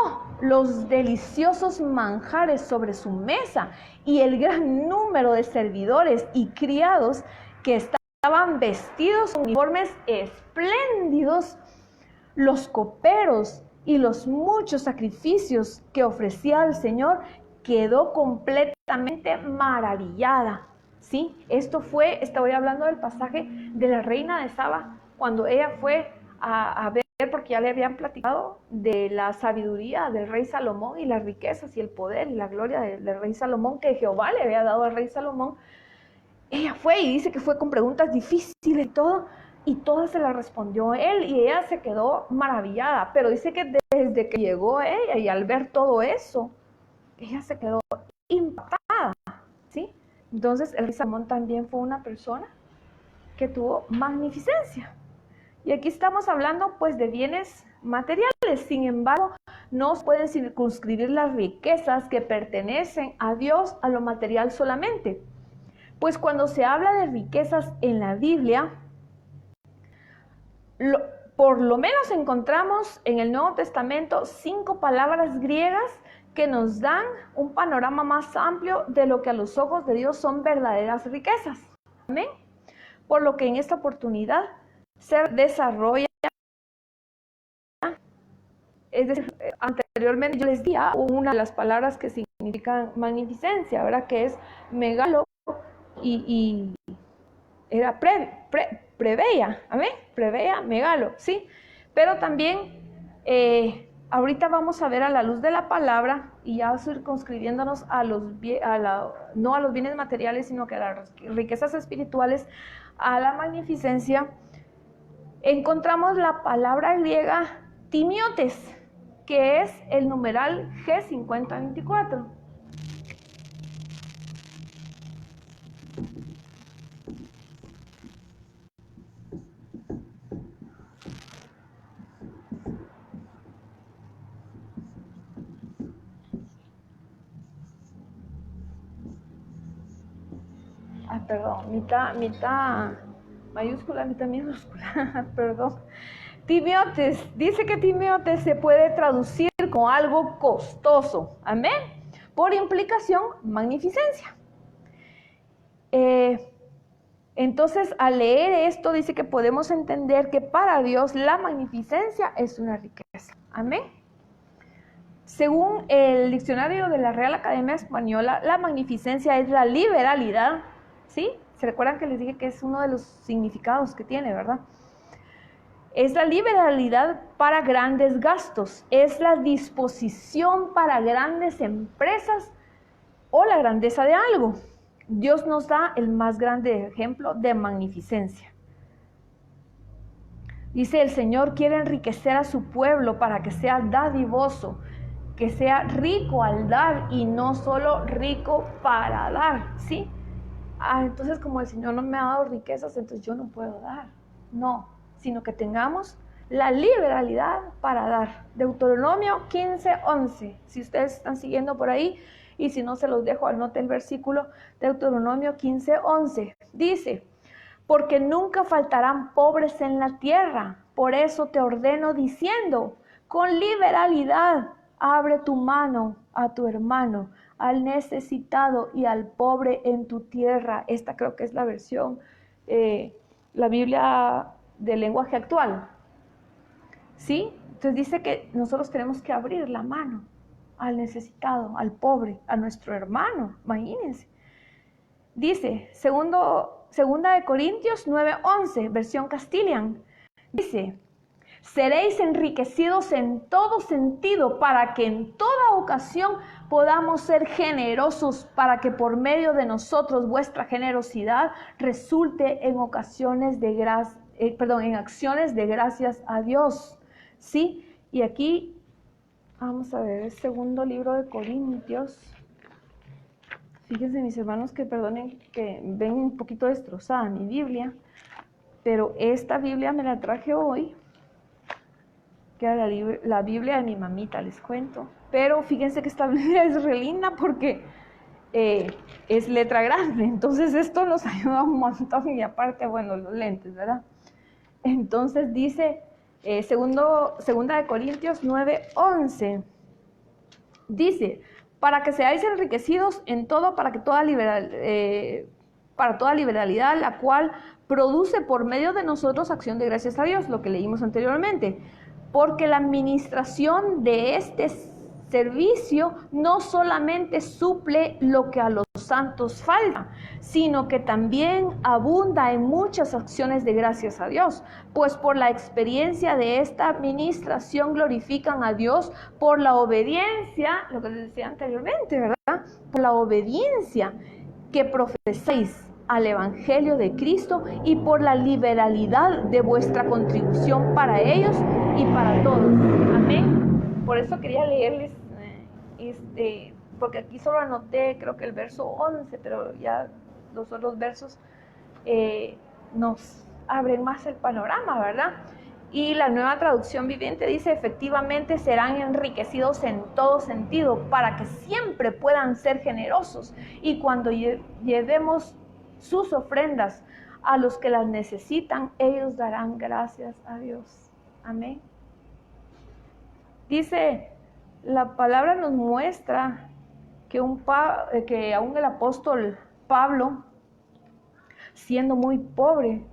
los deliciosos manjares sobre su mesa y el gran número de servidores y criados que estaban vestidos con uniformes espléndidos, los coperos y los muchos sacrificios que ofrecía al Señor, quedó completamente maravillada. ¿Sí? Estoy hablando del pasaje de la reina de Saba, cuando ella fue a ver, porque ya le habían platicado de la sabiduría del rey Salomón y las riquezas y el poder y la gloria del rey Salomón que Jehová le había dado al rey Salomón. Ella fue y dice que fue con preguntas difíciles y todas se las respondió él, y ella se quedó maravillada, pero dice que desde que llegó ella y al ver todo eso, ella se quedó impactada, ¿sí? Entonces el rey Salomón también fue una persona que tuvo magnificencia. Y aquí estamos hablando pues de bienes materiales, sin embargo, no se pueden circunscribir las riquezas que pertenecen a Dios a lo material solamente. Pues cuando se habla de riquezas en la Biblia, por lo menos encontramos en el Nuevo Testamento 5 palabras griegas que nos dan un panorama más amplio de lo que a los ojos de Dios son verdaderas riquezas. Amén. Por lo que en esta oportunidad se desarrolla, es decir, anteriormente yo les di una de las palabras que significan magnificencia, ¿verdad? Que es megalo y era preveia, amén, preveia, megalo, ¿sí? Pero también ahorita vamos a ver a la luz de la palabra y ya circunscribiéndonos no a los bienes materiales, sino que a las riquezas espirituales, a la magnificencia, encontramos la palabra griega timiotes, que es el numeral G5024. Perdón, mitad mayúscula, mitad minúscula, perdón. Timiotes, dice que timiotes se puede traducir como algo costoso, amén, por implicación, magnificencia. Entonces, al leer esto, dice que podemos entender que para Dios la magnificencia es una riqueza, amén. Según el diccionario de la Real Academia Española, la magnificencia es la liberalidad, ¿sí? ¿Se recuerdan que les dije que es uno de los significados que tiene, verdad? Es la liberalidad para grandes gastos, es la disposición para grandes empresas o la grandeza de algo. Dios nos da el más grande ejemplo de magnificencia. Dice, el Señor quiere enriquecer a su pueblo para que sea dadivoso, que sea rico al dar y no solo rico para dar, ¿sí? Entonces como el Señor no me ha dado riquezas, entonces yo no puedo dar. No, sino que tengamos la liberalidad para dar. Deuteronomio 15:11, si ustedes están siguiendo por ahí, y si no se los dejo, anote el versículo, Deuteronomio 15:11, dice, porque nunca faltarán pobres en la tierra, por eso te ordeno diciendo, con liberalidad, abre tu mano a tu hermano, al necesitado y al pobre en tu tierra. Esta creo que es la versión, la Biblia del lenguaje actual, ¿sí? Entonces dice que nosotros tenemos que abrir la mano al necesitado, al pobre, a nuestro hermano, imagínense. Dice, segunda de Corintios 9:11, versión Castilian, dice, seréis enriquecidos en todo sentido para que en toda ocasión podamos ser generosos, para que por medio de nosotros vuestra generosidad resulte en acciones de gracias a Dios. ¿Sí? Y aquí vamos a ver el segundo libro de Corintios. Fíjense mis hermanos que perdonen que ven un poquito destrozada mi Biblia, pero esta Biblia me la traje hoy, que era la Biblia de mi mamita, les cuento. Pero fíjense que esta Biblia es re linda porque es letra grande, entonces esto nos ayuda un montón y aparte, bueno, los lentes, ¿verdad? Entonces dice, segunda de Corintios 9:11, dice, para que seáis enriquecidos en todo, para toda liberalidad, la cual produce por medio de nosotros acción de gracias a Dios, lo que leímos anteriormente. Porque la administración de este servicio no solamente suple lo que a los santos falta, sino que también abunda en muchas acciones de gracias a Dios, pues por la experiencia de esta administración glorifican a Dios por la obediencia, lo que les decía anteriormente, ¿verdad? Por la obediencia que profesáis al Evangelio de Cristo y por la liberalidad de vuestra contribución para ellos y para todos. Amén. Por eso quería leerles, porque aquí solo anoté creo que el verso 11, pero ya los otros versos nos abren más el panorama, ¿verdad? Y la Nueva Traducción Viviente dice, efectivamente serán enriquecidos en todo sentido para que siempre puedan ser generosos. Y cuando llevemos sus ofrendas a los que las necesitan, ellos darán gracias a Dios. Amén. Dice, la palabra nos muestra que aún el apóstol Pablo, siendo muy pobre,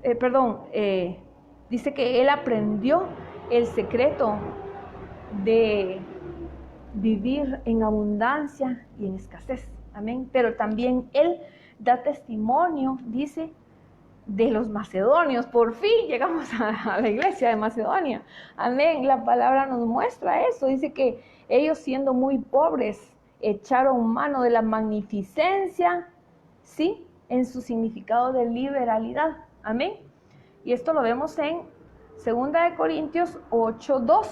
dice que él aprendió el secreto de vivir en abundancia y en escasez. Amén. Pero también él da testimonio, dice, de los macedonios. Por fin llegamos a la iglesia de Macedonia. Amén. La palabra nos muestra eso. Dice que ellos, siendo muy pobres, echaron mano de la magnificencia, ¿sí?, en su significado de liberalidad. Amén. Y esto lo vemos en 2 Corintios 8:2.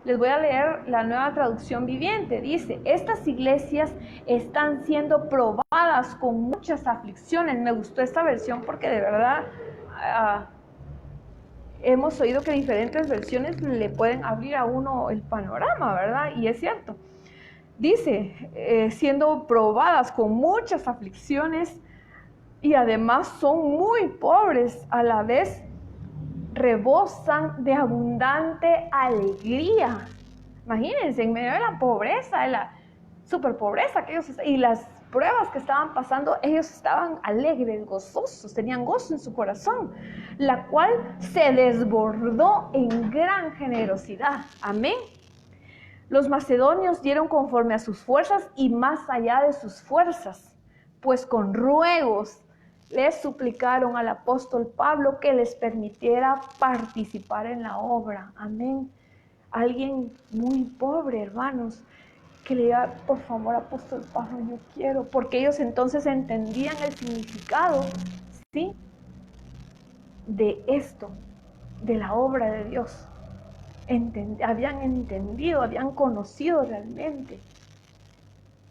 Les voy a leer la Nueva Traducción Viviente. Dice, estas iglesias están siendo probadas con muchas aflicciones. Me gustó esta versión porque de verdad hemos oído que diferentes versiones le pueden abrir a uno el panorama, ¿verdad? Y es cierto. Dice, siendo probadas con muchas aflicciones y además son muy pobres, a la vez rebosan de abundante alegría. Imagínense, en medio de la pobreza, de la superpobreza que ellos y las pruebas que estaban pasando, ellos estaban alegres, gozosos, tenían gozo en su corazón, la cual se desbordó en gran generosidad. Amén. Los macedonios dieron conforme a sus fuerzas y más allá de sus fuerzas, pues con ruegos les suplicaron al apóstol Pablo que les permitiera participar en la obra. Amén. Alguien muy pobre, hermanos, que le diga, por favor, apóstol Pablo, yo quiero, porque ellos entonces entendían el significado, ¿sí?, de esto, de la obra de Dios. Habían entendido, habían conocido realmente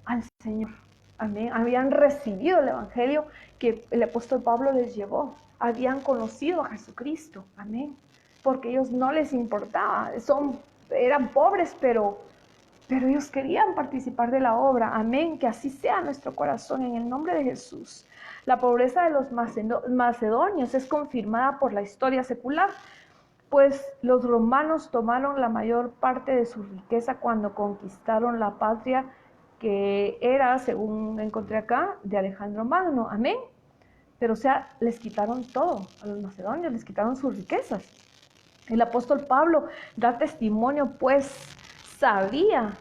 al Señor. Amén. Habían recibido el evangelio que el apóstol Pablo les llevó. Habían conocido a Jesucristo. Amén. Porque ellos no les importaba. Eran pobres, pero ellos querían participar de la obra. Amén. Que así sea nuestro corazón en el nombre de Jesús. La pobreza de los macedonios es confirmada por la historia secular, pues los romanos tomaron la mayor parte de su riqueza cuando conquistaron la patria que era, según encontré acá, de Alejandro Magno. Amén. Pero o sea, les quitaron todo a los macedonios, les quitaron sus riquezas. El apóstol Pablo da testimonio, pues sabía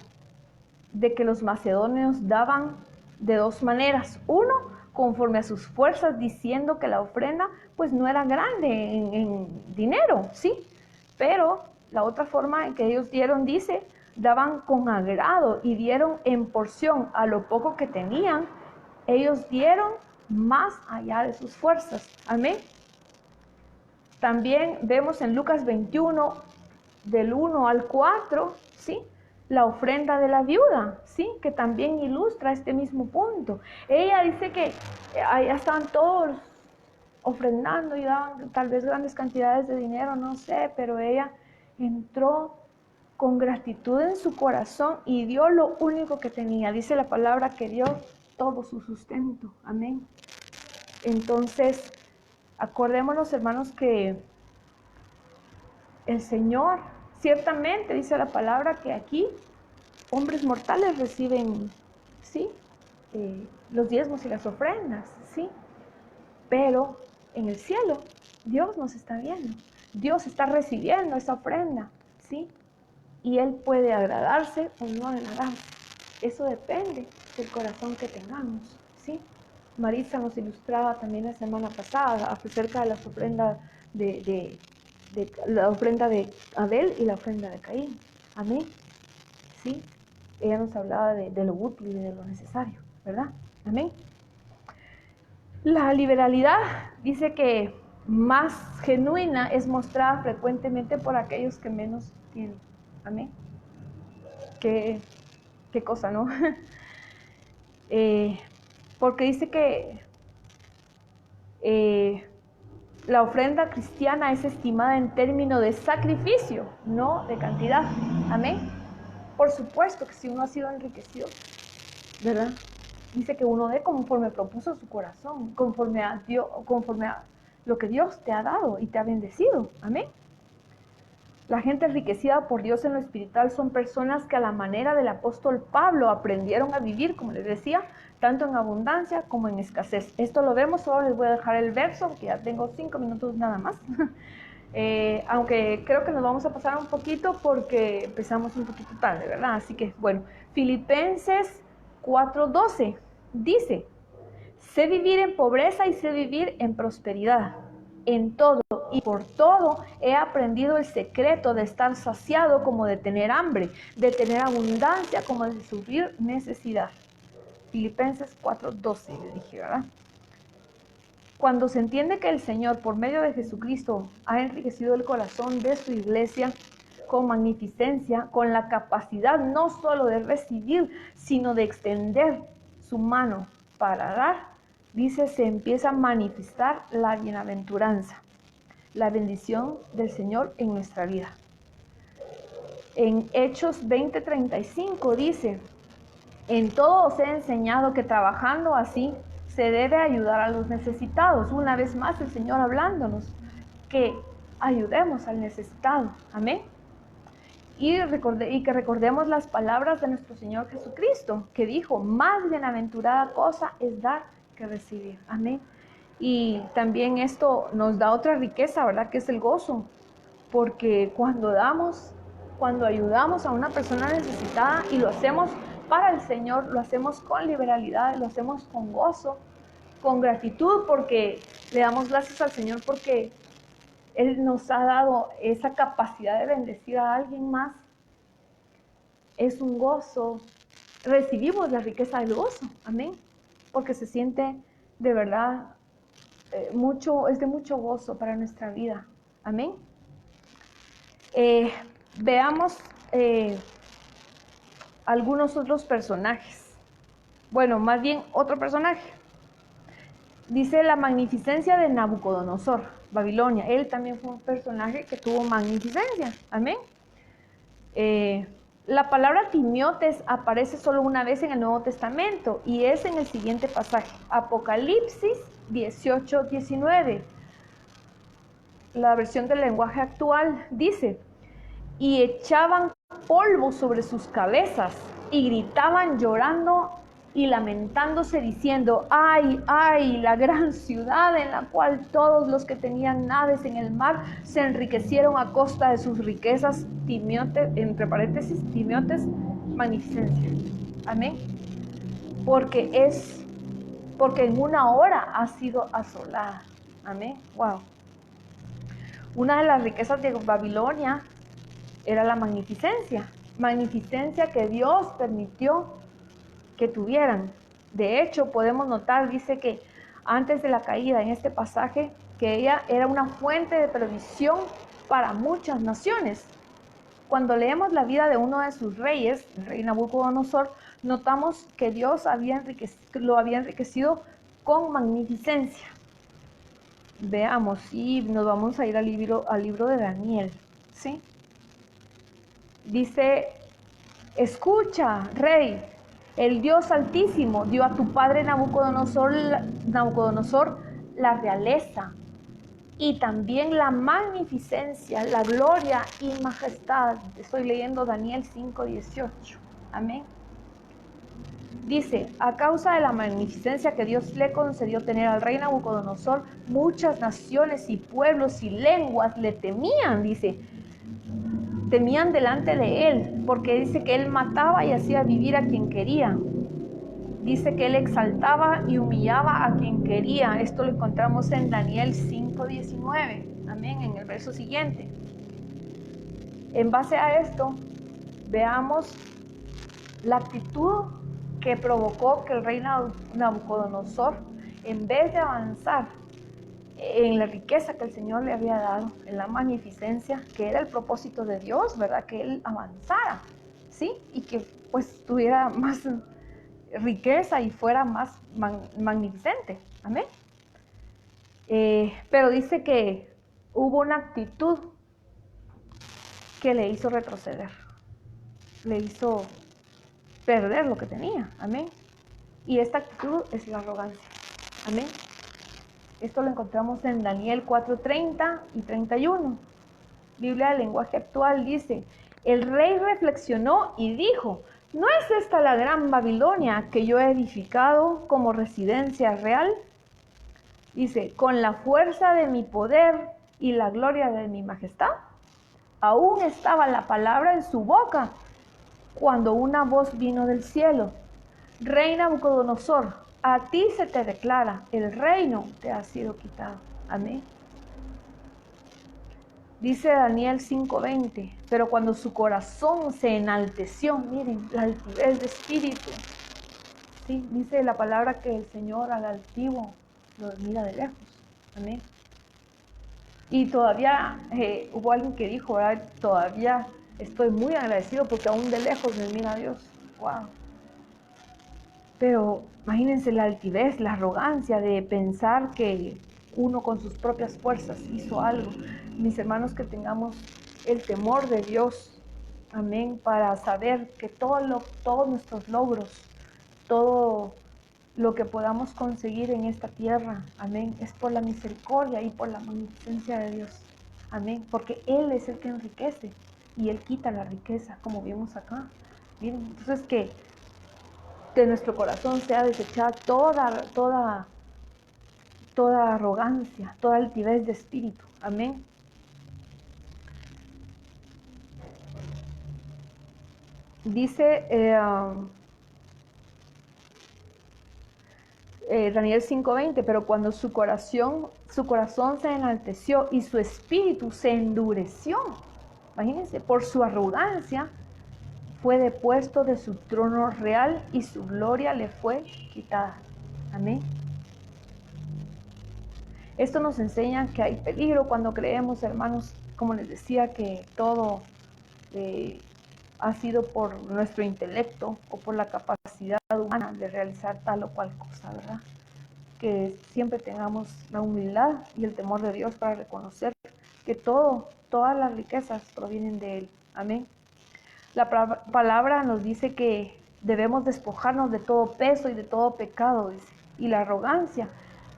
de que los macedonios daban de dos maneras. Uno, conforme a sus fuerzas, diciendo que la ofrenda pues no era grande en dinero, ¿sí? Pero la otra forma en que ellos dieron, dice, daban con agrado y dieron en porción a lo poco que tenían. Ellos dieron más allá de sus fuerzas. Amén. También vemos en Lucas 21, del 1 al 4, ¿sí?, la ofrenda de la viuda, ¿sí?, que también ilustra este mismo punto. Ella dice que allá estaban todos ofrendando y daban tal vez grandes cantidades de dinero, no sé, pero ella entró con gratitud en su corazón y dio lo único que tenía. Dice la palabra que dio todo su sustento. Amén. Entonces, acordémonos, hermanos, que el Señor, ciertamente, dice la palabra que aquí hombres mortales reciben, ¿sí?, los diezmos y las ofrendas, ¿sí? Pero en el cielo, Dios nos está viendo. Dios está recibiendo esa ofrenda, ¿sí? Y Él puede agradarse o no agradarse. Eso depende del corazón que tengamos, ¿sí? Marisa nos ilustraba también la semana pasada acerca de las ofrendas de la ofrenda de Abel y la ofrenda de Caín. Amén. ¿Sí? Ella nos hablaba de lo útil y de lo necesario, ¿verdad? Amén. La liberalidad dice que más genuina es mostrada frecuentemente por aquellos que menos tienen. Amén. Qué cosa, ¿no? Porque dice que la ofrenda cristiana es estimada en términos de sacrificio, no de cantidad. Amén. Por supuesto que si uno ha sido enriquecido, ¿verdad?, dice que uno dé conforme propuso su corazón, conforme a Dios, conforme a lo que Dios te ha dado y te ha bendecido. Amén. La gente enriquecida por Dios en lo espiritual son personas que a la manera del apóstol Pablo aprendieron a vivir, como les decía, tanto en abundancia como en escasez. Esto lo vemos, solo les voy a dejar el verso, porque ya tengo 5 minutos nada más. Aunque creo que nos vamos a pasar un poquito porque empezamos un poquito tarde, ¿verdad? Así que, bueno, Filipenses 4:12 dice: sé vivir en pobreza y sé vivir en prosperidad. En todo y por todo he aprendido el secreto de estar saciado como de tener hambre, de tener abundancia como de sufrir necesidad. Filipenses 4:12 le dije, ¿verdad? Cuando se entiende que el Señor, por medio de Jesucristo, ha enriquecido el corazón de su iglesia con magnificencia, con la capacidad no solo de recibir, sino de extender su mano para dar, dice, se empieza a manifestar la bienaventuranza, la bendición del Señor en nuestra vida. En Hechos 20:35 dice: en todo os he enseñado que trabajando así se debe ayudar a los necesitados. Una vez más el Señor hablándonos que ayudemos al necesitado. Amén. Y que recordemos las palabras de nuestro Señor Jesucristo, que dijo: más bienaventurada cosa es dar que recibir. Amén. Y también esto nos da otra riqueza, ¿verdad? Que es el gozo. Porque cuando damos, cuando ayudamos a una persona necesitada y lo hacemos para el Señor, lo hacemos con liberalidad, lo hacemos con gozo, con gratitud, porque le damos gracias al Señor porque Él nos ha dado esa capacidad de bendecir a alguien más. Es un gozo, recibimos la riqueza del gozo, amén, porque se siente de verdad es de mucho gozo para nuestra vida, amén. Veamos algunos otros personajes. Bueno, más bien otro personaje. Dice la magnificencia de Nabucodonosor, Babilonia. Él también fue un personaje que tuvo magnificencia. Amén. La palabra Timiotes aparece solo una vez en el Nuevo Testamento y es en el siguiente pasaje. Apocalipsis 18:19. La versión del lenguaje actual dice: y echaban polvo sobre sus cabezas y gritaban llorando y lamentándose diciendo: ay, ay, la gran ciudad en la cual todos los que tenían naves en el mar se enriquecieron a costa de sus riquezas. Timiotes, entre paréntesis, Timiotes, magnificencia. Amén. Porque en una hora ha sido asolada. Amén. Wow. Una de las riquezas de Babilonia era la magnificencia que Dios permitió que tuvieran. De hecho, podemos notar, dice que antes de la caída en este pasaje, que ella era una fuente de provisión para muchas naciones. Cuando leemos la vida de uno de sus reyes, el rey Nabucodonosor, notamos que Dios lo había enriquecido con magnificencia. Veamos, y nos vamos a ir al libro de Daniel, ¿sí? Dice: escucha, rey, el Dios Altísimo dio a tu padre Nabucodonosor la realeza y también la magnificencia, la gloria y majestad. Estoy leyendo Daniel 5:18. Amén. Dice: a causa de la magnificencia que Dios le concedió tener al rey Nabucodonosor, muchas naciones y pueblos y lenguas le temían, dice. Temían delante de él, porque dice que él mataba y hacía vivir a quien quería. Dice que él exaltaba y humillaba a quien quería. Esto lo encontramos en Daniel 5:19. Amén, en el verso siguiente. En base a esto, veamos la actitud que provocó que el rey Nabucodonosor, en vez de avanzar en la riqueza que el Señor le había dado, en la magnificencia, que era el propósito de Dios, ¿verdad? Que él avanzara, ¿sí? Y que pues tuviera más riqueza y fuera más magnificente. Amén. Pero dice que hubo una actitud que le hizo retroceder, le hizo perder lo que tenía. Amén. Y esta actitud es la arrogancia. Amén. Esto lo encontramos en Daniel 4:30 y 31. Biblia del lenguaje actual dice: el rey reflexionó y dijo: ¿no es esta la gran Babilonia que yo he edificado como residencia real? Dice: con la fuerza de mi poder y la gloria de mi majestad. Aún estaba la palabra en su boca cuando una voz vino del cielo: Rey Nabucodonosor, a ti se te declara, el reino te ha sido quitado. Amén. Dice Daniel 5:20, pero cuando su corazón se enalteció, miren, la altivez de espíritu. Sí, dice la palabra que el Señor al altivo lo mira de lejos. Amén. Y todavía hubo alguien que dijo, ¿verdad? Todavía estoy muy agradecido porque aún de lejos me mira Dios. Wow. Pero imagínense la altivez, la arrogancia de pensar que uno con sus propias fuerzas hizo algo. Mis hermanos, que tengamos el temor de Dios, amén, para saber que todos nuestros logros, todo lo que podamos conseguir en esta tierra, amén, es por la misericordia y por la magnificencia de Dios, amén, porque Él es el que enriquece y Él quita la riqueza, como vimos acá. Miren, entonces que de nuestro corazón sea desechada toda arrogancia, toda altivez de espíritu. Amén. Dice Daniel 5:20, pero cuando su corazón se enalteció y su espíritu se endureció, imagínense, por su arrogancia, fue depuesto de su trono real y su gloria le fue quitada. Amén. Esto nos enseña que hay peligro cuando creemos, hermanos, como les decía, que todo ha sido por nuestro intelecto o por la capacidad humana de realizar tal o cual cosa, ¿verdad? Que siempre tengamos la humildad y el temor de Dios para reconocer que todas las riquezas provienen de Él. Amén. La palabra nos dice que debemos despojarnos de todo peso y de todo pecado, dice, y la arrogancia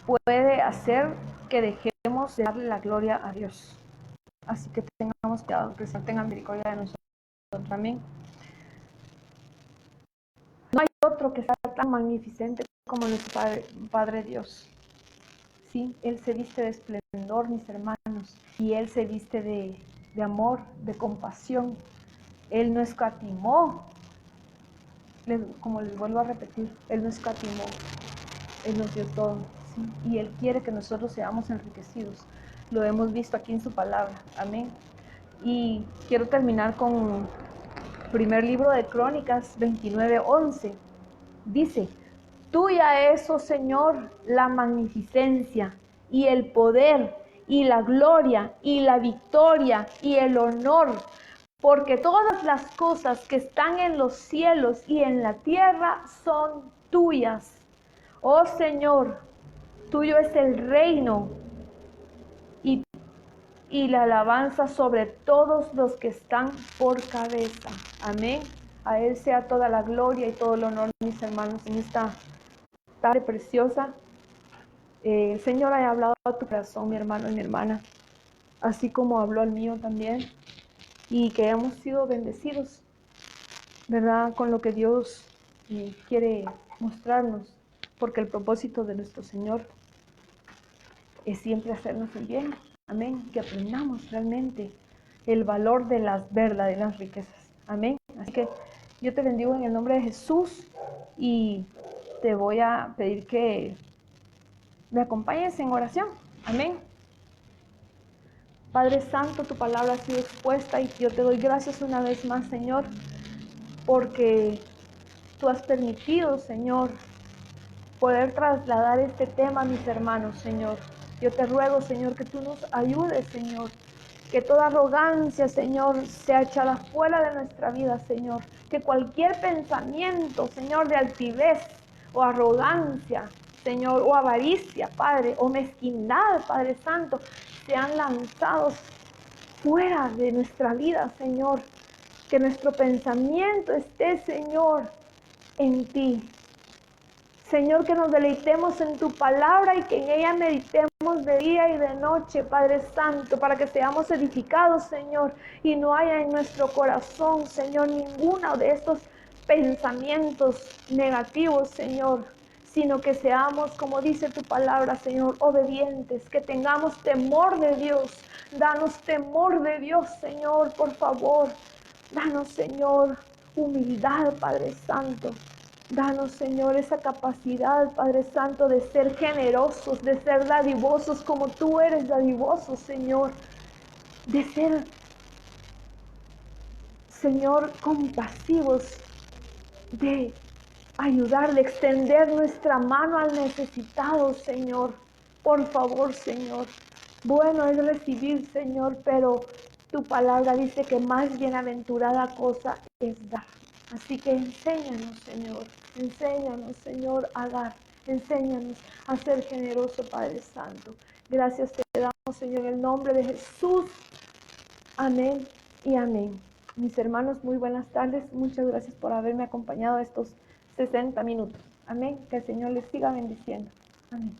puede hacer que dejemos de darle la gloria a Dios. Así que tengamos cuidado, que el Señor tenga misericordia de nosotros. Amén. No hay otro que sea tan magnificente como nuestro Padre Dios. Sí, Él se viste de esplendor, mis hermanos, y Él se viste de amor, de compasión. Él no escatimó, como les vuelvo a repetir, Él no escatimó, Él nos dio todo, ¿sí? Y Él quiere que nosotros seamos enriquecidos. Lo hemos visto aquí en su palabra. Amén. Y quiero terminar con primer libro de Crónicas 29:11. Dice: tuya es, oh Señor, la magnificencia y el poder y la gloria y la victoria y el honor, porque todas las cosas que están en los cielos y en la tierra son tuyas. Oh Señor, tuyo es el reino y la alabanza sobre todos los que están por cabeza. Amén. A Él sea toda la gloria y todo el honor, mis hermanos, en esta tarde preciosa. El Señor haya hablado a tu corazón, mi hermano y mi hermana, así como habló al mío también, y que hemos sido bendecidos, ¿verdad?, con lo que Dios quiere mostrarnos, porque el propósito de nuestro Señor es siempre hacernos el bien. Amén. Que aprendamos realmente el valor de las verdaderas riquezas. Amén. Así que yo te bendigo en el nombre de Jesús y te voy a pedir que me acompañes en oración. Amén. Padre Santo, tu palabra ha sido expuesta y yo te doy gracias una vez más, Señor, porque tú has permitido, Señor, poder trasladar este tema a mis hermanos, Señor. Yo te ruego, Señor, que tú nos ayudes, Señor. Que toda arrogancia, Señor, sea echada fuera de nuestra vida, Señor. Que cualquier pensamiento, Señor, de altivez o arrogancia, Señor, o avaricia, Padre, o mezquindad, Padre Santo, sean lanzados fuera de nuestra vida, Señor. Que nuestro pensamiento esté, Señor, en ti. Señor, que nos deleitemos en tu palabra y que en ella meditemos de día y de noche, Padre Santo, para que seamos edificados, Señor, y no haya en nuestro corazón, Señor, ninguno de estos pensamientos negativos, Señor, sino que seamos, como dice tu palabra, Señor, obedientes, que tengamos temor de Dios. Danos temor de Dios, Señor, por favor. Danos, Señor, humildad, Padre Santo. Danos, Señor, esa capacidad, Padre Santo, de ser generosos, de ser dadivosos como tú eres dadivoso, Señor. De ser, Señor, compasivos, de ayudar, de extender nuestra mano al necesitado, Señor. Por favor, Señor. Bueno es recibir, Señor, pero tu palabra dice que más bienaventurada cosa es dar. Así que enséñanos, Señor, a dar. Enséñanos a ser generoso, Padre Santo. Gracias te damos, Señor, en el nombre de Jesús. Amén y amén. Mis hermanos, muy buenas tardes. Muchas gracias por haberme acompañado estos 60 minutos. Amén. Que el Señor les siga bendiciendo. Amén.